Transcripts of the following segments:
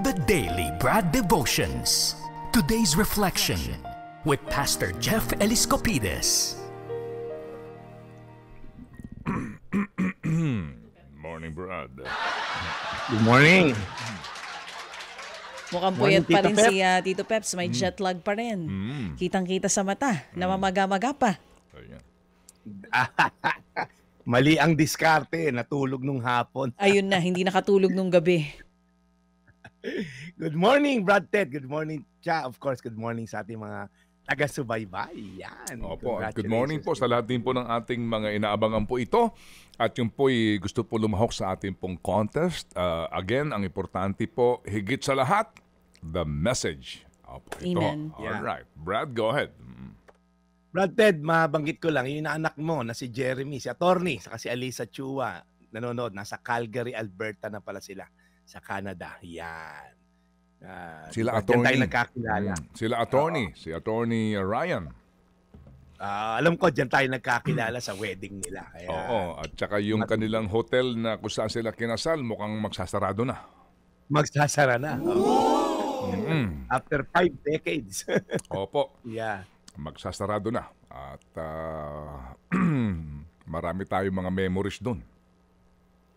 The Daily Brad Devotions. Today's reflection with Pastor Jeff Eliscopides. Morning, Brad. Good morning. Mukhang Morning, puyat pa rin Tito si Tito Peps. May jet lag pa rin. Kitang-kita sa mata. Namamaga-maga pa. Ayan. Mali ang diskarte, natulog nung hapon. Ayun na, hindi nakatulog nung gabi. Good morning, Brad Ted. Good morning, Cha. Of course, good morning sa ating mga taga-subaybay. Yan. Opo, at good morning po sa lahat din po ng ating mga inaabangan po ito. At yung po'y gusto po lumahok sa ating pong contest. Again, ang importante po, higit sa lahat, the message. Opo, ito. Amen. Alright. Brad, go ahead. Brad Ted, mabanggit ko lang, yung anak mo na si Jeremy, si Attorney, saka si Alisa Chua, nanonood, nasa Calgary, Alberta na pala sila, sa Canada. Yan. Sila diba, attorney. dyan tayo nagkakilala. Sila attorney. Si attorney Ryan. Alam ko, dyan tayo nagkakilala sa wedding nila. Kaya, Oo. At saka yung kanilang hotel na kung saan sila kinasal, mukhang magsasarado na. magsasara na. After 5 decades. Opo. Yeah. Magsasarado na. At marami tayong mga memories doon.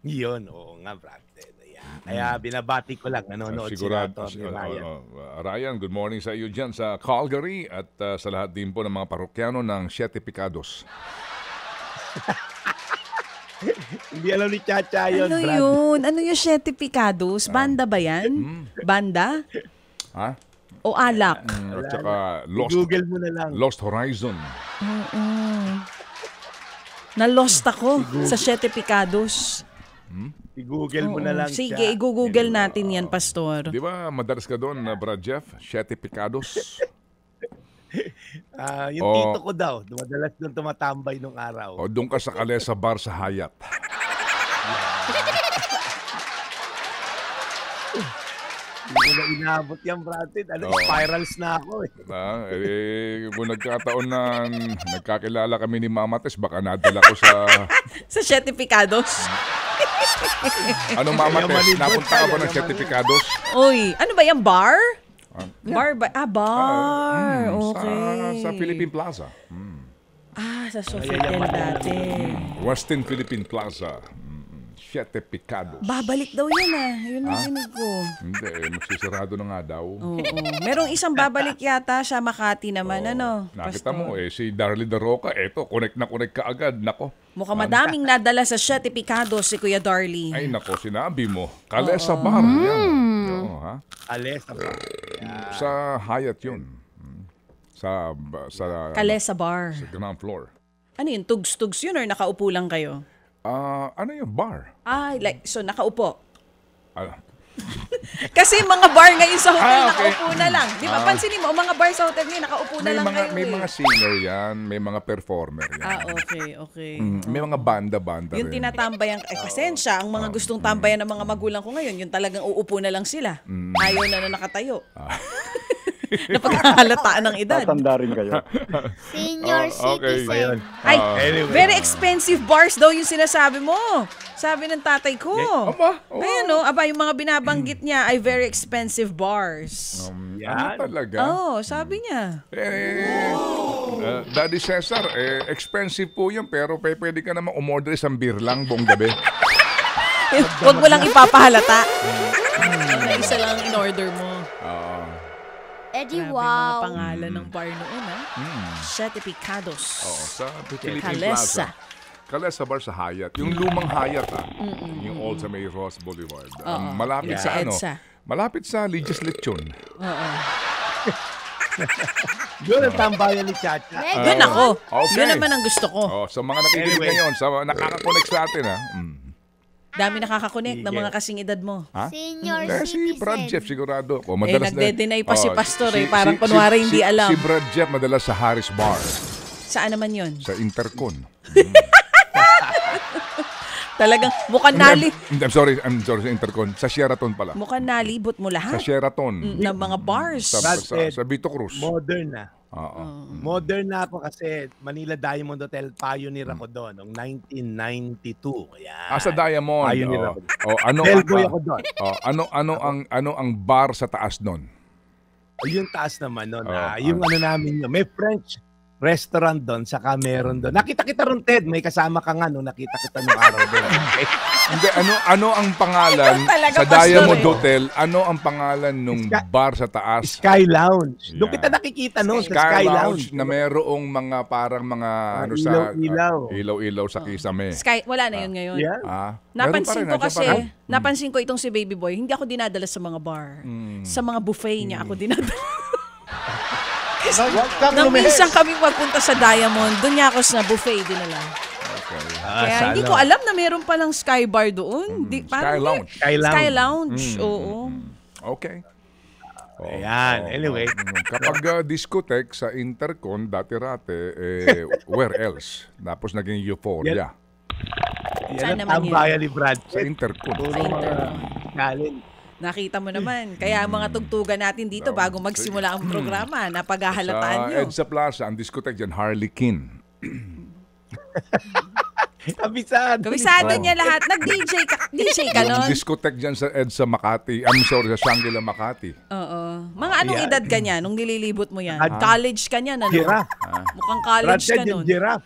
Yun, oo nga, Brad. Ayan. Kaya binabati ko lang, nanonood Sigurado, sila, Ryan. Ryan, good morning sa iyo dyan sa Calgary at sa lahat din po ng mga parokyano ng Siete Picados. Hindi alam ni Chacha yun, Ano Brad. yun? Ano yung Siete Picados? Banda ba yan? Banda? Ha? O alak? At saka Google mo na lang. Lost Horizon. Na-lost ako sa Siete Picados. I-google mo na lang. Sige, Cha. i-google natin yan, Pastor. Di ba madalas ka doon, Brad Jeff? Siete Picados. Yung tito ko daw, madalas doon tumatambay nung araw. O doon ka sa Kalesa Bar sa Hayat. Hindi ko na inabot yan, Brad. Spirals na ako eh. Kung nagkataon na nagkakilala kami ni Mama Tess, baka nadala ko sa... Sa Siete Picados? Ano Mama Tess? Napunta ka ba ng Siete Picados? Uy, ano ba yan? Bar? Bar ba? Bar. Okay. Sa Philippine Plaza. Sa Sofitel dati. Western Philippine Plaza. Siete Picados. Babalik daw yan Yun ang dinig ko. Hindi, magsisarado na nga daw. Oo. Merong isang babalik yata sa Makati naman, Nakita Pastor? mo, si Darly De Roca, connect na connect ka agad. Nako. Mukhang madaming nadala sa Siete Picados si Kuya Darly. Ay, nako, sinabi mo. Kalesa Bar. Yan. Oo, ha? Alesa pa. Sa Hyatt yun. Sa Kalesa Bar. sa ground floor. Ano yun? Tugs-tugs yun or nakaupo lang kayo? Ano yung bar? So nakaupo. Ah, Kasi mga bar ngayon sa hotel, okay. nakaupo na lang. Di ba? Pansinin mo, mga bar sa hotel ngayon, nakaupo na lang kayo. may mga singer yan, may mga performer yan. Okay. May mga banda Yung rin. tinatambayan, pasensya, ang mga gustong tambayan ng mga magulang ko ngayon, yung talagang uupo na lang sila. Ayaw na nakatayo. Napagkakalataan ng edad. Tatanda rin kayo. Senior citizen. Ay, Anyway. very expensive bars daw yung sinasabi mo. Sabi ng tatay ko. Aba, Ayan yung mga binabanggit niya ay very expensive bars. Ano talaga? Sabi niya. Daddy Cesar, expensive po yan, pero pwede ka naman umorder isang beer lang buong gabi. Huwag mo lang ipapahalata. Na isa lang ang in-order mo. Eddie, Grabe wow. mga pangalan ng bar noon, Siete Picados. Sa Philippine Kalesa. Plaza. Kalesa Bar sa Hyatt. Yung lumang Hyatt, yung old sa May Ross Boulevard. Malapit sa EDSA. Malapit sa Liges Lechon. Doon ang tambayan ni Chacha. Yun ako. Okay. Yun naman ang gusto ko. Sa mga nakikinig Anyway. ngayon, sa nakaka-connect sa atin, Dami nakakakonek ng mga kasing edad mo. Senior Si Brad Jeff citizen. sigurado. Nagde-deny pa si Pastor parang kunwari hindi alam. Si Brad Jeff madalas sa Harris Bar. Saan naman yun? Sa Intercon. Talagang mukhang I'm sorry sa Intercon. Sa Sheraton pala. mukhang nalibot mo Sa lahat Sheraton. ng mga bars. Sa Vito Cruz. Modern na. Modern na ako kasi Manila Diamond Hotel, pioneer ako doon noong 1992. Ayan. Sa Diamond. Pioneer ako. Bellboy ako doon. Ano ang bar sa taas nun? Yung taas naman noon. Yung namin yun. May French restaurant doon, saka meron doon. Nakita kita ron, Ted. May kasama ka nga nung nakita kita nung araw doon. Hindi, ano ang pangalan sa Diamond Hotel? Ano ang pangalan nung bar sa taas? Sky Lounge. Doon kita nakikita noon sa Sky Lounge. Na merong mga parang mga ilaw-ilaw sa kisame. Wala na yun ngayon. Yeah. Napansin ko itong si Baby Boy, hindi ako dinadala sa mga bar. Sa mga buffet niya ako dinadala. Nang minsan kami magpunta sa Diamond, doon niya ako sa buffet dinala. Kaya hindi ko alam na meron palang Sky Bar doon. Sky Lounge. Sky Lounge, oo. Okay. Ayan, anyway. Kapag discotheque sa Intercon, dati-rate, where else? Tapos naging Euphoria. Yan ang tambayan ni Brad. Sa Intercon. Nakita mo naman. Kaya mga tugtugan natin dito bago magsimula ang programa, napaghahalataan nyo. Sa EDSA Plaza, ang discotheque dyan, Harlequin. Kabisado niya lahat. Nag-DJ ka nun? Yung discotheque dyan sa EDSA Makati. Sa Shangri-La Makati. Oo. Mga anong edad ka niya nung nililibot mo yan? College ka niya? Giraffe. Mukhang college ka nun. Giraffe.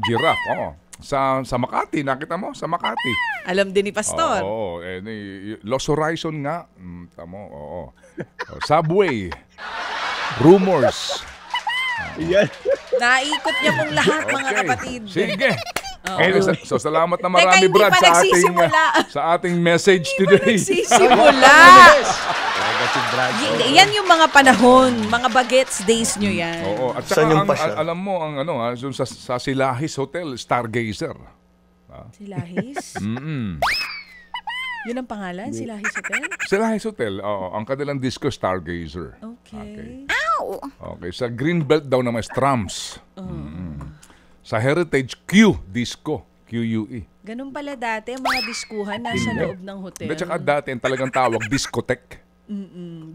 Giraffe, oo. Sa Makati, nakita mo? Sa Makati. Alam din ni Pastor. Oo. Los Horizon nga. Tamo, oo. Subway. Rumors. Yan. Naikot niya pong lahat, mga kapatid. Sige. Okay, so salamat na marami, Brad, sa ating message today. Nagsisimula. Yan yung mga panahon, mga bagets days nyo yan. Oo, at saka alam mo ang sa Silahis Hotel, Stargazer. Silahis? Yun ang pangalan, Silahis Hotel? Silahis Hotel, oo. Ang kanilang disco, Stargazer. Okay. Okay, sa Greenbelt daw naman, Strams. Sa Heritage, Q Disco. QUE. Ganun pala dati, mga diskuhan nasa loob ng hotel. At saka dati, ang talagang tawag, discotheque.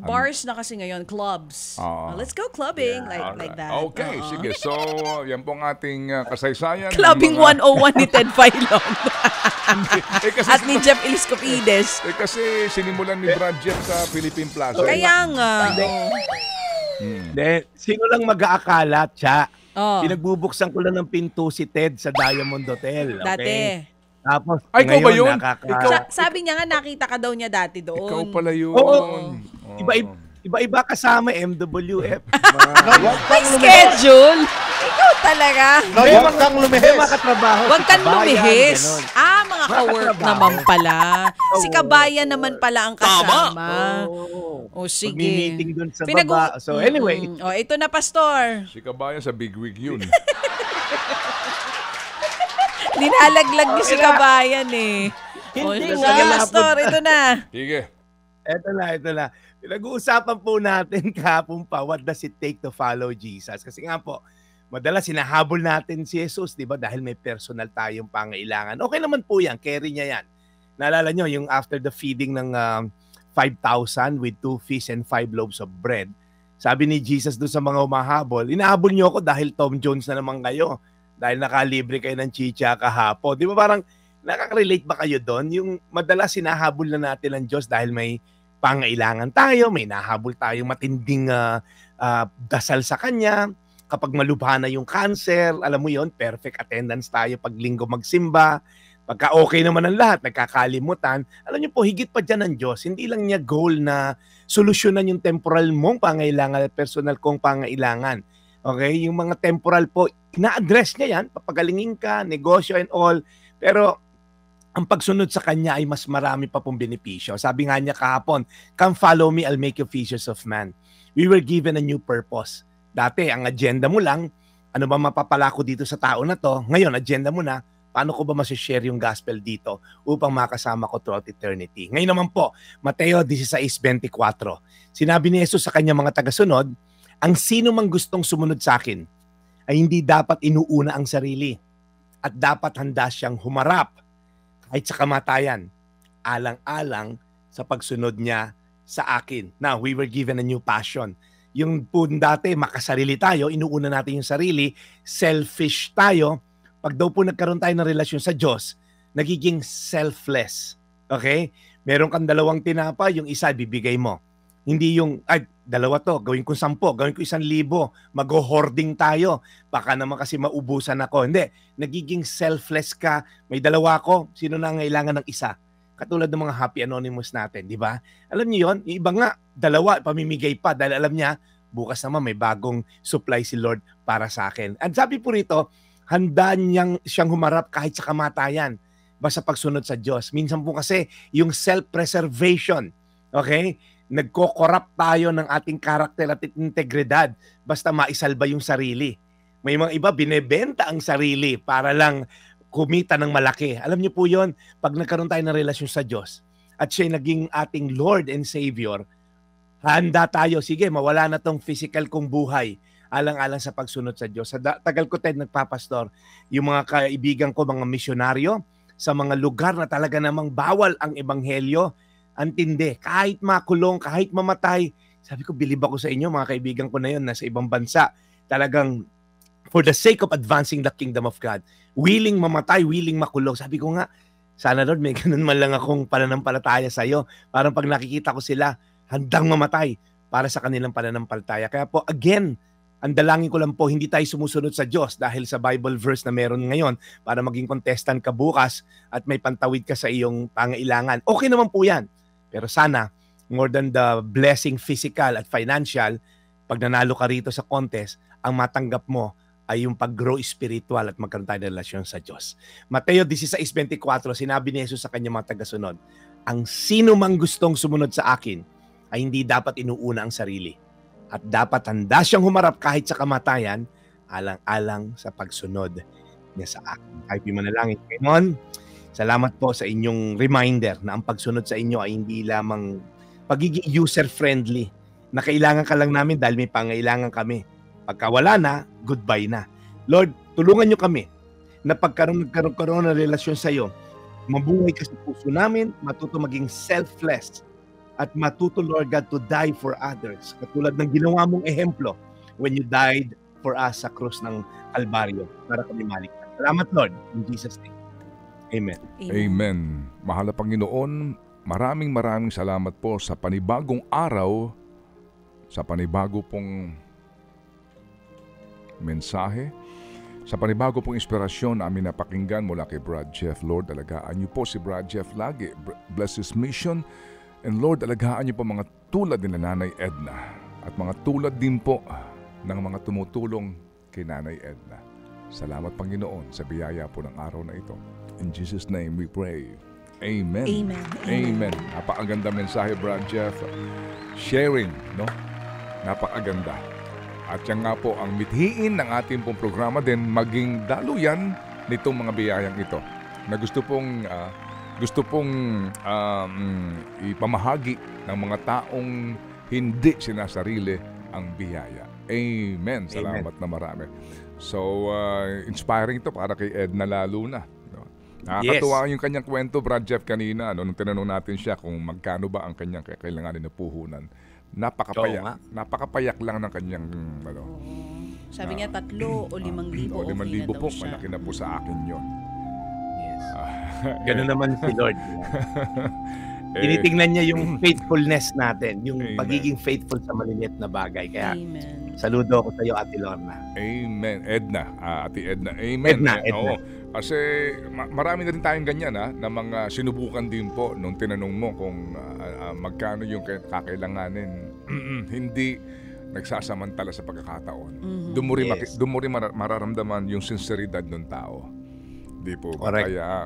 Bars na kasi ngayon, clubs. Let's go clubbing, like that. Okay, sige. So, yan pong ating kasaysayan. Clubbing 101 ni Ted Filon. At ni Jeff Eliscopides. Kasi sinimulan ni Brad Jeff sa Philippine Plaza. Kaya nga. Sino lang mag-aakala, Cha? Pinagbubuksan ko lang ng pinto si Ted sa Diamond Hotel. Okay? Dati. Tapos, ikaw ba yun? Sabi niya nga, nakita ka daw niya dati doon. Ikaw pala yun. Oo. Iba-iba kasama, MWF. May schedule. Ikaw talaga. Huwag kang lumihis. Huwag kang lumihis. Mga ka-work naman pala. Si Kabayan naman pala ang kasama. O sige. Mag-meeting dun sa baba. So anyway. Ito na, Pastor. Si Kabayan sa Big Wig yun. Linalaglag niyo si Kabayan eh. Hindi sige, Pastor, ito na. Sige. Ito na. Pinag-uusapan po natin kahapon pa, what does it take to follow Jesus? Kasi nga po, madalas sinahabol natin si Jesus, di ba? Dahil may personal tayong pangailangan. Okay naman po yan, carry niya yan. Naalala nyo, yung after the feeding ng 5,000 with 2 fish and 5 loaves of bread, sabi ni Jesus doon sa mga umahabol, inahabol nyo ako dahil Tom Jones na naman kayo. Dahil nakalibre kayo ng chicha kahapon. Di ba parang nakaka-relate ba kayo doon? Yung madalas sinahabol na natin ng Diyos dahil may pangailangan tayo, may nahabol tayong matinding dasal sa Kanya. Kapag malubha na yung cancer, alam mo yon, perfect attendance tayo pag linggo magsimba. Pagka okay naman ang lahat, nagkakalimutan. Alam niyo po, higit pa dyan ng Diyos. Hindi lang niya goal na solusyonan yung temporal mong pangailangan at personal kong pangailangan. Okay? Yung mga temporal po, ina-address niya yan. Papagalingin ka, negosyo and all. Pero ang pagsunod sa Kanya ay mas marami pa pong benepisyo. Sabi nga niya kahapon, come follow me, I'll make you fishers of man. We were given a new purpose. Dati, ang agenda mo lang, ano ba mapapala ko dito sa tao na to? Ngayon, agenda mo na, paano ko ba masishare yung gospel dito upang makasama ko throughout eternity? Ngayon naman po, Mateo 16:24. Sinabi ni Jesus sa kanyang mga tagasunod, ang sino mang gustong sumunod sa akin ay hindi dapat inuuna ang sarili at dapat handa siyang humarap kahit sa kamatayan, alang-alang sa pagsunod niya sa akin. Now, we were given a new passion. Yung po dati, makasarili tayo, inuuna natin yung sarili, selfish tayo. Pag daw po nagkaroon tayo ng relasyon sa Diyos, nagiging selfless. Okay? Meron kang 2 tinapa, yung isa bibigay mo. Hindi yung, 2 to, gawin ko 10, gawin ko 1,000, mag-hoarding tayo. Baka naman kasi maubusan ako. Hindi, nagiging selfless ka. May 2 ko, sino na ngailangan ng isa? Katulad ng mga Happy Anonymous natin, di ba? Alam niyo yon, yung iba nga, 2, pamimigay pa dahil alam niya, bukas naman may bagong supply si Lord para sa akin. At sabi po rito, handa siyang humarap kahit sa kamatayan, basta pagsunod sa Diyos. Minsan po kasi, yung self-preservation, okay? Nagko-corrupt tayo ng ating karakter at integridad basta maisalba yung sarili. May mga iba, binebenta ang sarili para lang kumita ng malaki. Alam niyo po yon, pag nagkaroon tayo ng relasyon sa Diyos at siya naging ating Lord and Savior, handa tayo, sige, mawala na tong physical kong buhay alang-alang sa pagsunod sa Diyos. Sa tagal ko tayo nagpapastor, yung mga kaibigan ko, mga misyonaryo, sa mga lugar na talaga namang bawal ang ebanghelyo, antindi, kahit makulong, kahit mamatay. Sabi ko, bilib ako sa inyo, mga kaibigan ko na yun, nasa ibang bansa, talagang for the sake of advancing the kingdom of God, willing mamatay, willing makulong. Sabi ko nga, sana Lord, may ganun man lang akong pananampalataya sa iyo. Parang pag nakikita ko sila, handang mamatay para sa kanilang pananampalataya. Kaya po, again, ang dalangin ko lang po, hindi tayo sumusunod sa Diyos dahil sa Bible verse na meron ngayon para maging contestant ka bukas at may pantawid ka sa iyong pangailangan. Okay naman po yan. Pero sana, more than the blessing physical at financial, pag nanalo ka rito sa contest, ang matanggap mo ay yung pag-grow spiritual at magkaroon tayo ng relasyon sa Diyos. Mateo 16:24, sinabi ni Jesus sa kanyang mga tagasunod, ang sino mang gustong sumunod sa akin ay hindi dapat inuuna ang sarili. At dapat handa siyang humarap kahit sa kamatayan, alang-alang sa pagsunod niya sa akin. Kahit yung manalangin. Ngayon, salamat po sa inyong reminder na ang pagsunod sa inyo ay hindi lamang pagiging user-friendly, na kailangan ka lang namin dahil may pangailangan kami. Pagka wala na, goodbye na. Lord, tulungan niyo kami na nagkaroon ng relasyon sa iyo, mabuhay ka sa puso namin, matuto maging selfless, at matuto, Lord God, to die for others. Katulad ng ginawa mong ehemplo when you died for us sa krus ng Kalbaryo para kami maligtas. Salamat, Lord, in Jesus' name. Amen. Amen. Mahal na Panginoon, maraming salamat po sa panibagong araw, sa panibago pong mensahe, sa panibago pong inspirasyon na amin napakinggan mula kay Brad Jeff. Lord, alagaan niyo po si Brad Jeff lagi. Bless his mission. And Lord, alagaan niyo po mga tulad ni Nanay Edna at mga tulad din po ng mga tumutulong kay Nanay Edna. Salamat Panginoon sa biyaya po ng araw na ito. In Jesus' name we pray. Amen. Amen. Amen. Napakaganda mensahe, Brad Jeff. Sharing, no? Napakaganda. At yan nga po ang mithiin ng ating pong programa din maging daluyan nitong mga biyayang ito na gusto pong ipamahagi ng mga taong hindi sinasarili ang biyaya. Amen. Salamat na marami. So, inspiring ito para kay Edna lalo na. No? Nakakatuwa yung kanyang kwento, Brad Jeff, kanina. No? Nung tinanong natin siya kung magkano ba ang kanyang kailanganin na puhunan. Napakapayak lang ng kanyang sabi niya 3 o 5,000. O 5,000 po, malaki na po sa akin yun. Yes. Ganun naman si Lord. Tinitingnan niya yung faithfulness natin, yung pagiging faithful sa maliliit na bagay. Kaya saludo ako sa iyo, Ate Lorna. Amen. Edna, Ate Edna. Amen. Edna. Oo. Kasi marami na rin tayong ganyan na mga sinubukan din po nung tinanong mo kung magkano yung kakailanganin. Hindi nagsasamantala sa pagkakataon. Doon mo rin mararamdaman yung sinseridad ng tao. Di po ba?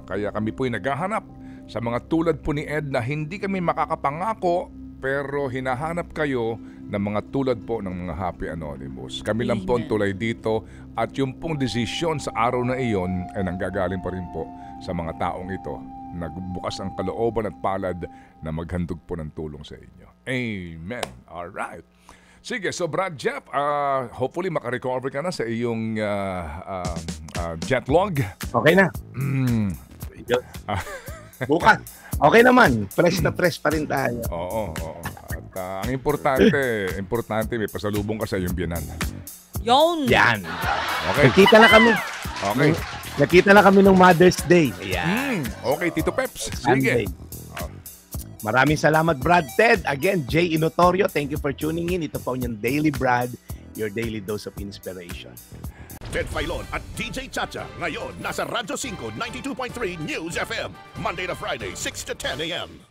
Kaya kami po'y naghahanap sa mga tulad po ni Ed na hindi kami makakapangako pero hinahanap kayo ng mga tulad po ng mga Happy Anonymous. Kami lang po ang tulay dito at yung pong desisyon sa araw na iyon ay nanggagaling pa rin po sa mga taong ito. Nagbukas ang kalooban at palad na maghandog po ng tulong sa inyo. Amen. Alright. Sige, so Brad Jeff, hopefully makarecover ka na sa iyong jet lag. Okay na. Bukas. Okay naman. Fresh na fresh pa rin tayo. Oo. Ang importante may pasalubong ka sa iyong biyanan. Yun. Yan. Okay. Nakita na kami. Okay. Nakita na kami nung Mother's Day. Ayan. Okay, Tito Peps. Sunday. Sige. Maraming salamat, Brad Ted. Again, Jay Inotorio, thank you for tuning in. Ito po yung Daily Brad, your daily dose of inspiration. Ted Filon at DJ Chacha. Ngayon, nasa Radyo 5, 92.3 News FM. Monday to Friday, 6 to 10 a.m.